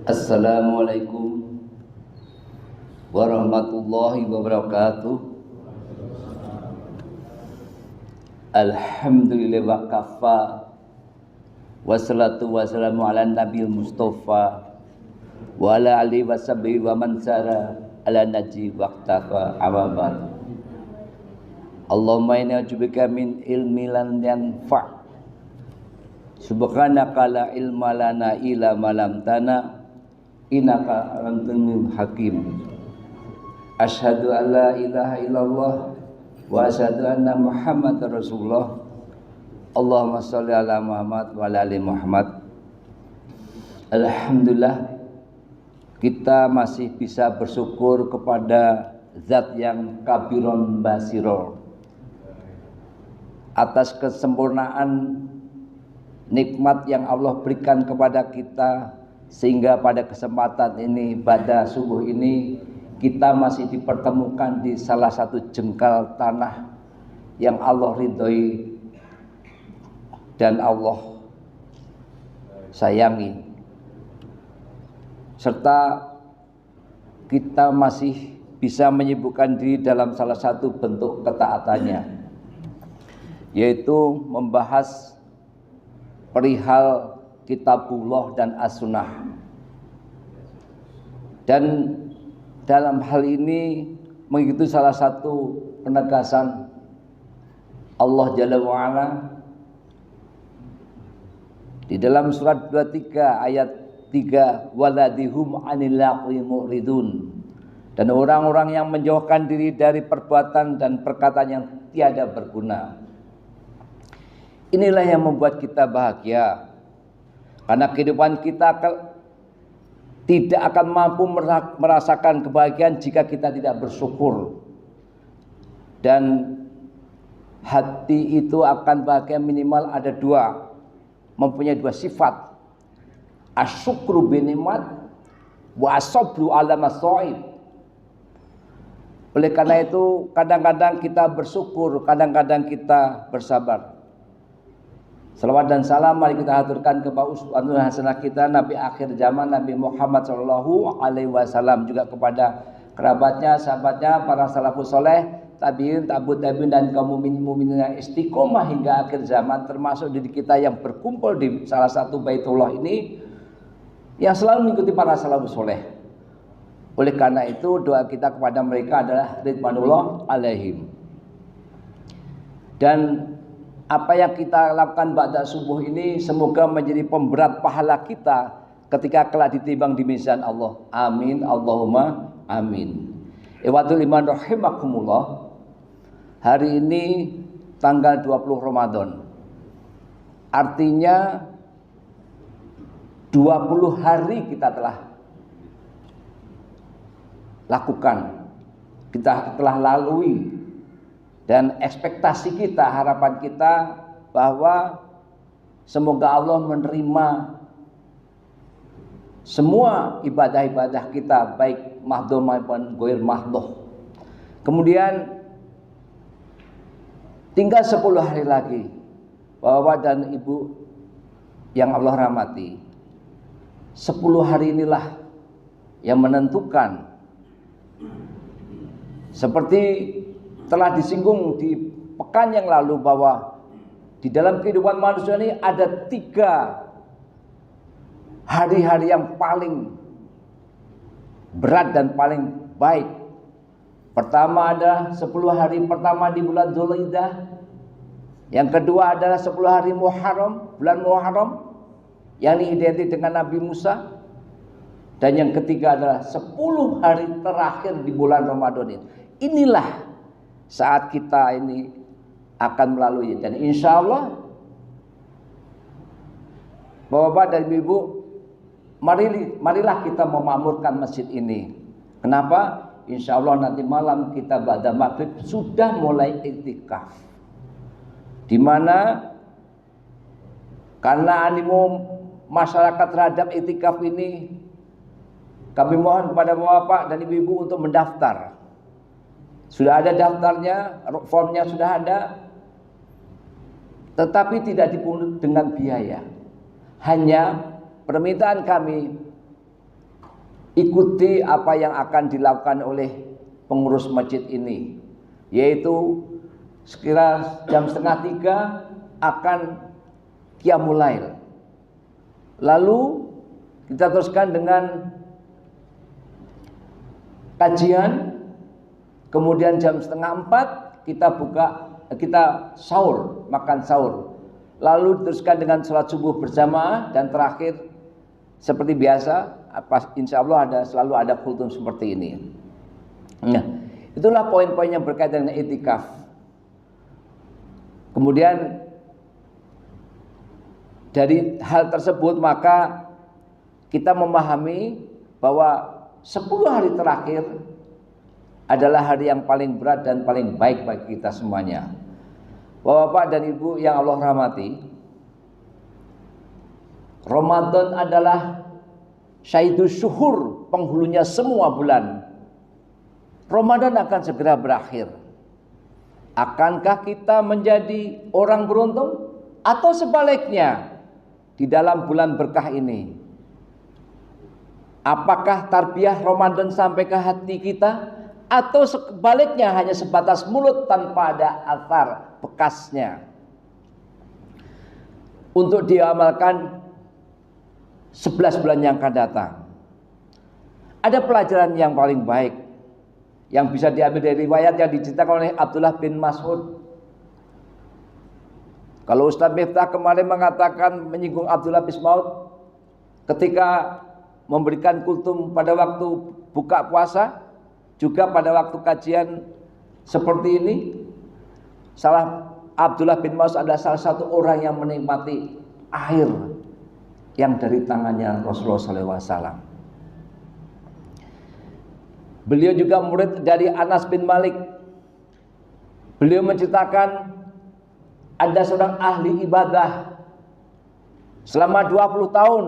Assalamualaikum warahmatullahi wabarakatuh. Alhamdulillah wa kafa. Wassalatu wassalamu ala nabil mustafa wa ala alihi wa sahbihi wa man sara ala naji waqtafa awabad. Allahumma inna a'udzubika min ilmi lan yanfa'. Subhanaka la ilma lana illa ma 'allamtana innaka antal hakim. Asyhadu an la ilaha illallah wa asyhadu anna Muhammadar Rasulullah. Allahumma sholli ala Muhammad wa ala ali Muhammad. Alhamdulillah, kita masih bisa bersyukur kepada Zat yang kabiron basiro atas kesempurnaan nikmat yang Allah berikan kepada kita, sehingga pada kesempatan ini, pada subuh ini, kita masih dipertemukan di salah satu jengkal tanah yang Allah ridhoi dan Allah sayangi, serta kita masih bisa menyibukkan diri dalam salah satu bentuk ketaatannya, yaitu membahas perihal Kitabullah dan As-Sunnah. Dan dalam hal ini mengikuti salah satu penegasan Allah Jalla wa'ala di dalam surat 23 ayat 3, waladihum anil laqwi mu'ridun, dan orang-orang yang menjauhkan diri dari perbuatan dan perkataan yang tiada berguna. Inilah yang membuat kita bahagia, karena kehidupan kita tidak akan mampu merasakan kebahagiaan jika kita tidak bersyukur. Dan hati itu akan bahagia minimal ada dua, mempunyai dua sifat: asyukru binikmat wa asabru ala masaib. Oleh karena itu, kadang-kadang kita bersyukur, kadang-kadang kita bersabar. Salawat dan salam mari kita haturkan kepada uswatun hasanah kita, Nabi akhir zaman, Nabi Muhammad sallallahu alaihi wasallam, juga kepada kerabatnya, sahabatnya, para salafus soleh, tabi'in, tabi'ut tabi'in, dan kaum mukminin yang istiqomah hingga akhir zaman, termasuk diri kita yang berkumpul di salah satu Baitullah ini, yang selalu mengikuti para salafus soleh. Oleh karena itu, doa kita kepada mereka adalah ridwanullah alaihim. Dan apa yang kita lakukan ba'da subuh ini semoga menjadi pemberat pahala kita ketika kelak ditimbang di mizan Allah. Amin, Allahumma amin. Ikhwatul iman rahimakumullah. Hari ini tanggal 20 Ramadan. Artinya 20 hari kita telah lakukan, kita telah lalui. Dan ekspektasi kita, harapan kita bahwa semoga Allah menerima semua ibadah-ibadah kita, baik mahdoh maupun ghair mahdoh. Kemudian tinggal 10 hari lagi, Bapak dan Ibu yang Allah rahmati. 10 hari inilah yang menentukan, seperti telah disinggung di pekan yang lalu, bahwa di dalam kehidupan manusia ini ada 3 hari-hari yang paling berat dan paling baik. Pertama adalah 10 hari pertama di bulan Dzulhijjah. Yang kedua adalah 10 hari Muharram, bulan Muharram, yang identik dengan Nabi Musa. Dan yang ketiga adalah 10 hari terakhir di bulan Ramadan ini. Inilah saat kita ini akan melalui, dan insya Allah Bapak dan Ibu, marilah kita memakmurkan masjid ini. Kenapa? Insya Allah nanti malam kita ba'da maghrib sudah mulai iktikaf, di mana karena animo masyarakat terhadap iktikaf ini, kami mohon kepada Bapak dan Ibu untuk mendaftar. Sudah ada daftarnya, formnya sudah ada, tetapi tidak dipungut dengan biaya. Hanya permintaan kami ikuti apa yang akan dilakukan oleh pengurus masjid ini, yaitu sekira jam 2:30 akan Qiyamul Lail. Lalu kita teruskan dengan kajian, kemudian jam 3:30 kita sahur, makan sahur. Lalu diteruskan dengan sholat subuh berjamaah, dan terakhir seperti biasa, insya Allah selalu ada kultum seperti ini. Nah, itulah poin-poin yang berkaitan dengan i'tikaf. Kemudian dari hal tersebut maka kita memahami bahwa 10 hari terakhir adalah hari yang paling berat dan paling baik bagi kita semuanya. Bapak dan Ibu yang Allah rahmati, Ramadan adalah Sayyidus Syuhur, penghulunya semua bulan. Ramadan akan segera berakhir. Akankah kita menjadi orang beruntung? Atau sebaliknya, di dalam bulan berkah ini, apakah tarbiyah Ramadan sampai ke hati kita? Atau sebaliknya hanya sebatas mulut tanpa ada athar bekasnya untuk diamalkan 11 bulan yang akan datang? Ada pelajaran yang paling baik yang bisa diambil dari riwayat yang diceritakan oleh Abdullah bin Mas'ud. Kalau Ustaz Miftah kemarin mengatakan, menyinggung Abdullah bin Mas'ud ketika memberikan kultum pada waktu buka puasa, juga pada waktu kajian seperti ini, Abdullah bin Mas'ud adalah salah satu orang yang menikmati air yang dari tangannya Rasulullah SAW. Beliau juga murid dari Anas bin Malik. Beliau menceritakan ada seorang ahli ibadah selama 20 tahun.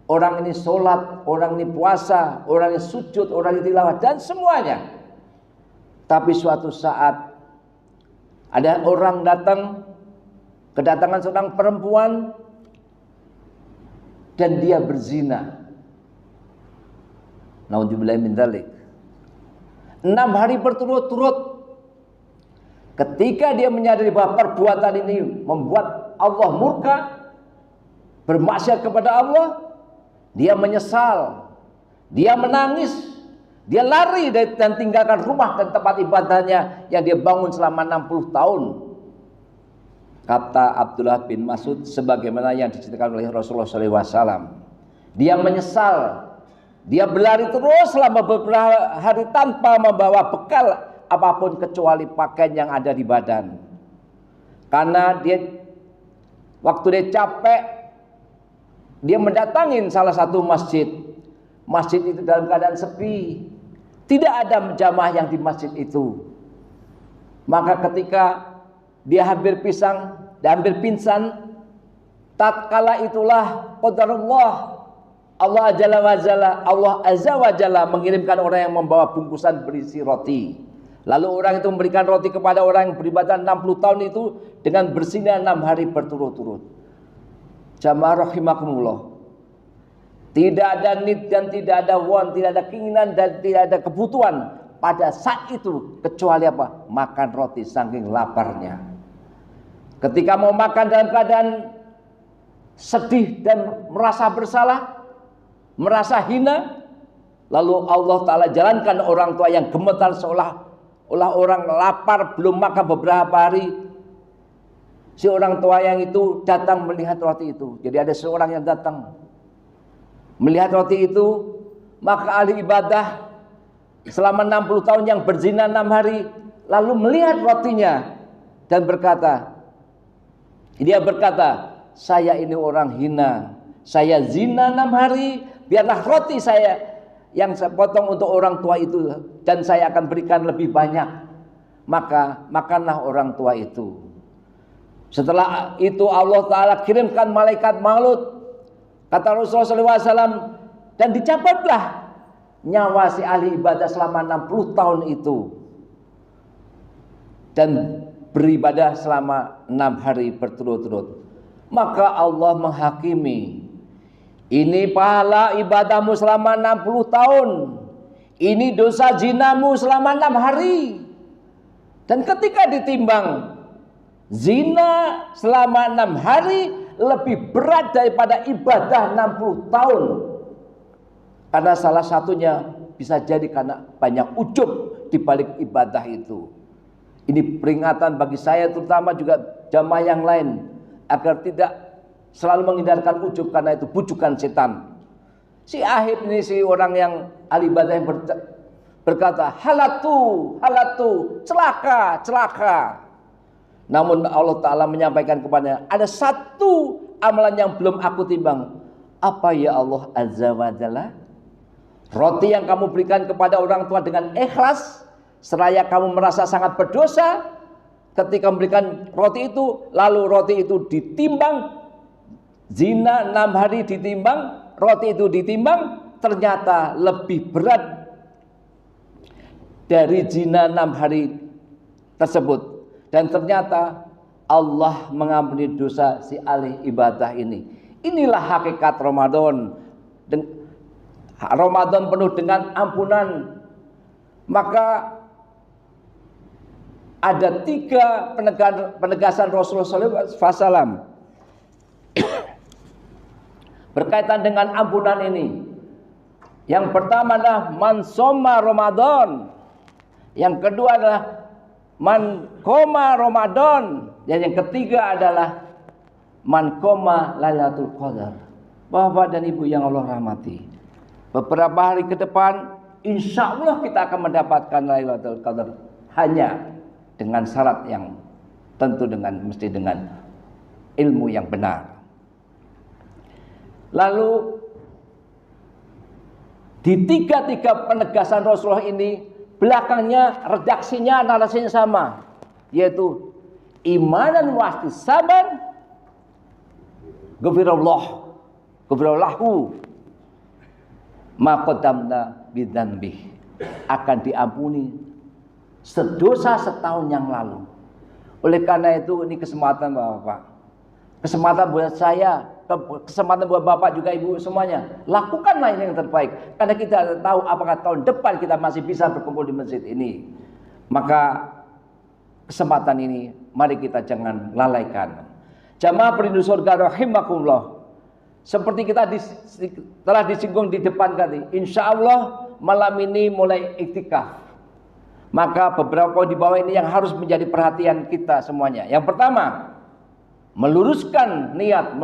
Orang ini sholat, orang ini puasa, orang ini sujud, orang ini tilawah, dan semuanya. Tapi suatu saat ada orang kedatangan seorang perempuan, dan dia berzina. Naudzubillahi min dzalik. 6 hari berturut-turut. Ketika dia menyadari bahwa perbuatan ini membuat Allah murka, bermaksiat kepada Allah, dia menyesal, dia menangis, dia lari dan tinggalkan rumah dan tempat ibadahnya yang dia bangun selama 60 tahun. Kata Abdullah bin Mas'ud, sebagaimana yang diceritakan oleh Rasulullah SAW, dia menyesal, dia berlari terus selama beberapa hari tanpa membawa bekal apapun kecuali pakaian yang ada di badan. Karena waktu dia capek, dia mendatangin salah satu masjid. Masjid itu dalam keadaan sepi, tidak ada jamaah yang di masjid itu. Maka ketika dia hampir pingsan, tatkala itulah qadarullah, Allah azza wa jalla mengirimkan orang yang membawa bungkusan berisi roti. Lalu orang itu memberikan roti kepada orang yang beribadah 60 tahun itu dengan bersinnya 6 hari berturut-turut. Jamaah rahimakumullah. Tidak ada need dan tidak ada want, tidak ada keinginan dan tidak ada kebutuhan pada saat itu kecuali apa? Makan roti saking laparnya. Ketika mau makan dalam keadaan sedih dan merasa bersalah, merasa hina, lalu Allah Ta'ala jalankan orang tua yang gemetar seolah orang lapar belum makan beberapa hari. Si orang tua yang itu datang melihat roti itu. Jadi ada seorang yang datang melihat roti itu, maka ahli ibadah selama 60 tahun yang berzina 6 hari lalu melihat rotinya dan dia berkata, saya ini orang hina, saya zina 6 hari, biarlah roti saya yang saya potong untuk orang tua itu dan saya akan berikan lebih banyak. Maka makanlah orang tua itu. Setelah itu Allah Ta'ala kirimkan malaikat maut, kata Rasulullah SAW, dan dicabutlah nyawa si ahli ibadah selama 60 tahun itu dan beribadah selama 6 hari berturut-turut. Maka Allah menghakimi, Ini pahala ibadahmu selama 60 tahun. Ini dosa zinamu selama 6 hari. Dan ketika ditimbang, zina selama 6 hari lebih berat daripada ibadah 60 tahun. Karena salah satunya bisa jadi karena banyak ujub di balik ibadah itu. Ini peringatan bagi saya, terutama juga jamaah yang lain, agar tidak selalu menghindarkan ujub, karena itu bujukan setan. Si Ahib ini, si orang yang ahli ibadah yang berkata, halatu, celaka, celaka. Namun Allah Ta'ala menyampaikan kepadanya, ada satu amalan yang belum aku timbang. Apa ya Allah Azza wa Jalla? Roti yang kamu berikan kepada orang tua dengan ikhlas, seraya kamu merasa sangat berdosa ketika memberikan roti itu, lalu roti itu ditimbang, zina 6 hari ditimbang, roti itu ditimbang, ternyata lebih berat dari zina 6 hari tersebut. Dan ternyata Allah mengampuni dosa si ahli ibadah ini. Inilah hakikat Ramadan. Ramadan penuh dengan ampunan. Maka ada 3 penegasan Rasulullah SAW berkaitan dengan ampunan ini. Yang pertama adalah man shoma Ramadan. Yang kedua adalah man qoma Ramadan. Dan yang ketiga adalah man qoma Lailatul Qadar. Bapak dan Ibu yang Allah rahmati, beberapa hari ke depan insya Allah kita akan mendapatkan Lailatul Qadar, hanya dengan syarat yang tentu, mesti dengan ilmu yang benar. Lalu di 3 penegasan Rasulullah ini, belakangnya redaksinya, narasinya sama, yaitu imanan wa ihtisaban ghufirallahu ma qaddamna bidzanbi, akan diampuni sedosa setahun yang lalu. Oleh karena itu, ini kesempatan Bapak, kesempatan buat saya, kesempatan buat Bapak juga Ibu semuanya. Lakukanlah ini yang terbaik, karena kita tahu apakah tahun depan kita masih bisa berkumpul di masjid ini. Maka kesempatan ini mari kita jangan lalaikan. Jamaah perindu surga rahimakumullah, seperti kita telah disinggung di depan tadi, insya Allah malam ini mulai iktikaf. Maka beberapa poin di bawah ini yang harus menjadi perhatian kita semuanya. Yang pertama, meluruskan niat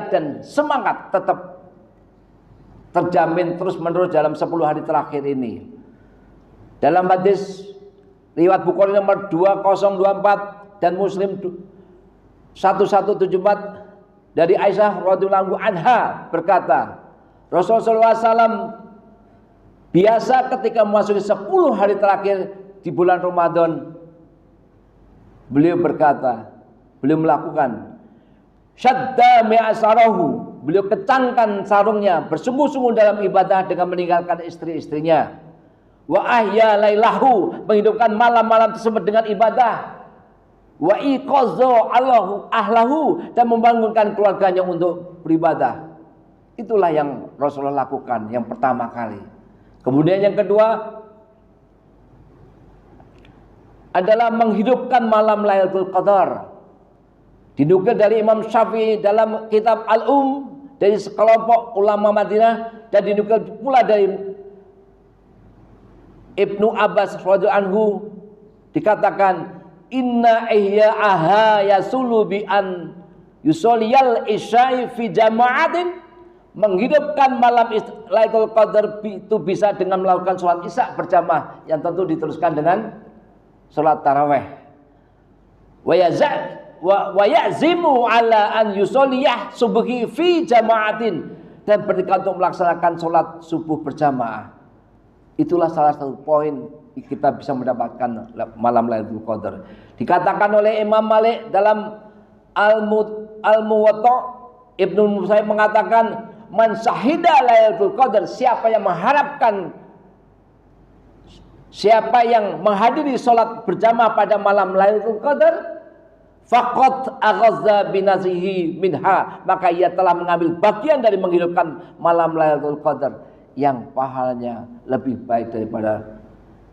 dan semangat tetap terjamin terus menerus dalam 10 hari terakhir ini. Dalam hadis riwayat Bukhari nomor 2024 dan Muslim 1174 dari Aisyah radhiyallahu anha berkata, Rasulullah SAW biasa ketika memasuki 10 hari terakhir di bulan Ramadan, beliau berkata, beliau melakukan syadda mi'asarahu, beliau kencangkan sarungnya, bersungguh-sungguh dalam ibadah dengan meninggalkan istri-istrinya. Wa ahya lailahu, menghidupkan malam-malam tersebut dengan ibadah. Wa iqaza ahlahu, dan membangunkan keluarganya untuk beribadah. Itulah yang Rasulullah lakukan yang pertama kali. Kemudian yang kedua adalah menghidupkan malam Lailatul Qadar. Dinukil dari Imam Syafi'i dalam kitab Al-Um dari sekelompok ulama Madinah, dan dinukil pula dari Ibnu Abbas radhiyallahu anhu, dikatakan inna ihya'aha yasulu bi an yusoliyal isya'i fi jama'atin, menghidupkan malam Lailatul Qadar itu bisa dengan melakukan sholat isya berjamaah, yang tentu diteruskan dengan sholat taraweh. Wa ya'zimu ala an yusoliyah subuhi fi jama'atin, dan bertekad untuk melaksanakan sholat subuh berjamaah. Itulah salah satu poin kita bisa mendapatkan malam Lailatul Qadar. Dikatakan oleh Imam Malik dalam Al-Muwatta, Ibnu Musayyib mengatakan, man syahida Lailatul Qadar, siapa yang menghadiri sholat berjamaah pada malam Lailatul Qadar, faqad aghazza binazrihi minha, maka ia telah mengambil bagian dari menghidupkan malam Lailatul Qadar yang pahalanya lebih baik daripada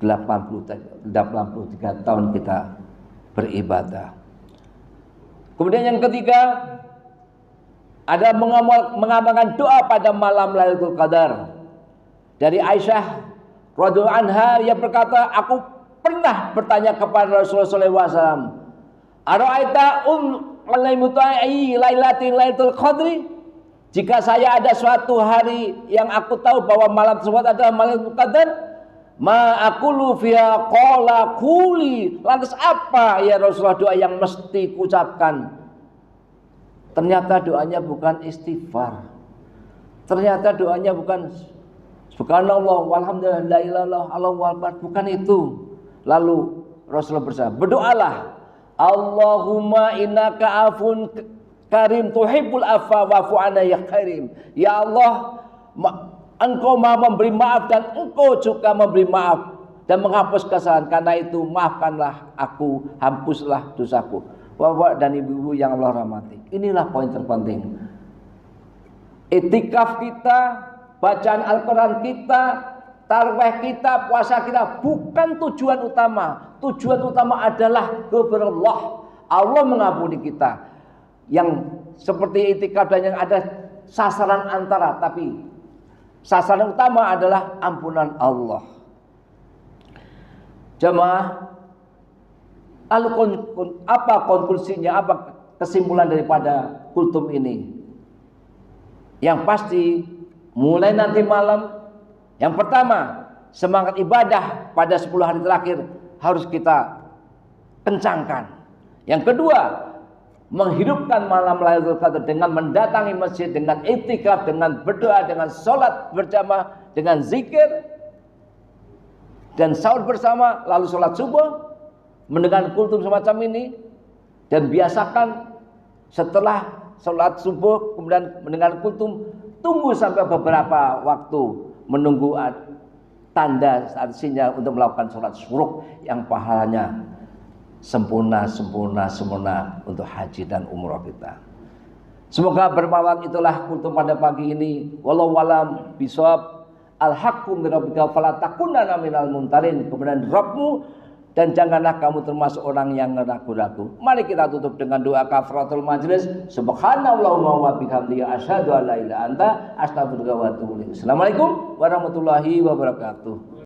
83 tahun kita beribadah. Kemudian yang ketiga, ada mengamalkan doa pada malam Lailatul Qadar. Dari Aisyah radhiyallahu anha, ia berkata, aku pernah bertanya kepada Rasulullah SAW, "Ara'aita alaimutai lailatul qadri?" Jika saya ada suatu hari yang aku tahu bahwa malam tersebut adalah malam Lailatul Qadar, ma aqulu fiha qala quli. Lantas apa ya Rasulullah doa yang mesti kuucapkan? Ternyata doanya bukan istighfar. Ternyata doanya bukan subhanallah walhamdulillah la ilaha illallah Allahu akbar, bukan itu. Lalu Rasulullah bersabda, berdoalah, Allahumma innaka afun karim tuhibbul afwa wa'fu anna ya karim. Ya Allah, Engkau Maha memberi maaf dan Engkau juga memberi maaf dan menghapus kesalahan. Karena itu maafkanlah aku, hapuslah dosaku. Bapak dan ibu-ibu yang Allah rahmati, inilah poin terpenting. Iktikaf kita, bacaan Al-Quran kita, tarawih kita, puasa kita bukan tujuan utama. Tujuan utama adalah kepada Allah. Allah mengampuni kita. Yang seperti iktikaf dan yang ada sasaran antara, tapi sasaran utama adalah ampunan Allah. Jemaah, lalu apa konklusinya, apa kesimpulan daripada kultum ini? Yang pasti mulai nanti malam, yang pertama, semangat ibadah pada 10 hari terakhir harus kita kencangkan. Yang kedua, menghidupkan malam Lailatul Qadar dengan mendatangi masjid, dengan iktikaf, dengan berdoa, dengan sholat berjamaah, dengan zikir dan sahur bersama, lalu sholat subuh, mendengar kultum semacam ini, dan biasakan setelah sholat subuh kemudian mendengar kultum, tunggu sampai beberapa waktu menunggu tanda atau sinyal untuk melakukan sholat syuruk yang pahalanya sempurna untuk haji dan umrah kita. Semoga bermanfaat. Itulah kultum pada pagi ini. Wallahu alam bisawab. Al-haqqu min rabbika fala takunanna minal mumtarin. Kemudian Rabbmu, dan janganlah kamu termasuk orang yang ragu-ragu. Mari kita tutup dengan doa kafaratul majlis. Subhanallahumma wa bihamdihi asyhadu an la ilaha illa anta astaghfiruka wa atubu ilaik. Assalamualaikum warahmatullahi wabarakatuh.